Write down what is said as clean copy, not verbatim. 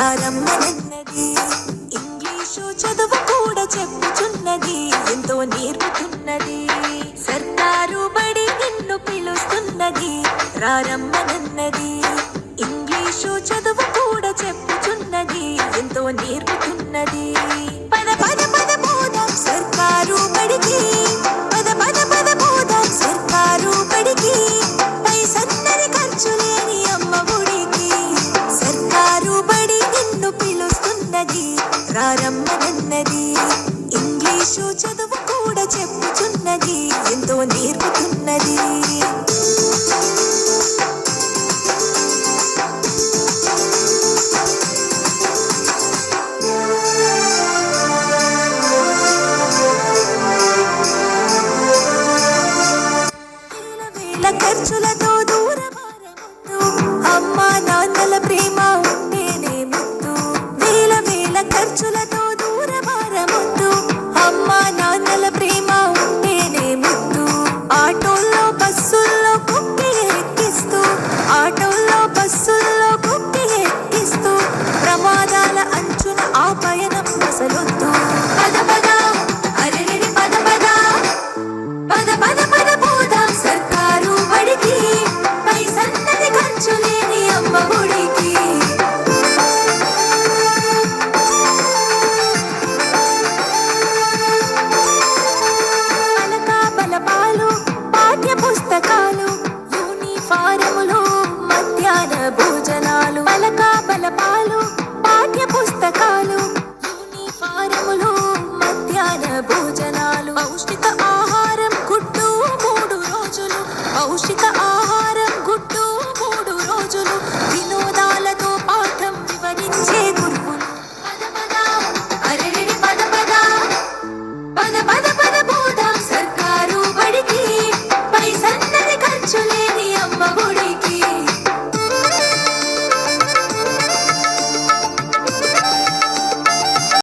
రారమ్మనన్నది. English చదువు కూడా చెప్పుచున్నది, ఎంతో నేర్పుతున్నది. సర్కారు బడి నిన్ను పిలుస్తున్నది, రారమ్మనన్నది. ఇంగ్లీషు చదువు కూడా చెప్పుచున్నది, ఎంతో నేర్పుతున్నది. పద పద పద పోదాం సర్కారు బడికి, పద పద పద పోదాం సర్కారు బడికి. పైసన్నది ఖర్చు లేని అమ్మ ఒడికి. సర్కారు బడి నిన్ను పిలుస్తున్నది, రారమ్మనన్నది. ఇంగ్లీషు చదువు కూడా చెప్పుచున్నది, ఎంతో నేర్పుతున్నది. ఖర్చులతో దూరమారవద్దు, అమ్మా నాన్నల ప్రేమ ఉంటేనే ముద్దు. వేల వేల ఖర్చులతో దూరమారవద్దు, అమ్మా నాన్నల ప్రేమ ఉంటేనే ముద్దు. ఆటోల్లో బస్సుల్లో కుక్కి ఎక్కిస్తూ, ఆటోల్లో బస్సుల్లో కుక్కి ఎక్కిస్తూ, ప్రమాదాల అంచున ఆ పయనం అసలొద్దు. పద పద అరెరెరి పద పద, పద పద పద పోదాం సర్కారు బడికి. పైసన్నది ఖర్చు లేని అమ్మ ఒడికి. పలకా బలపాలు పాఠ్య పుస్తకాలు, యూనిఫారములు, మధ్యాహ్న భోజనాలు. పలకా బలపాలు పాఠ్య పుస్తకాలు, యూనిఫారములు, మధ్యాహ్న భోజనాలు.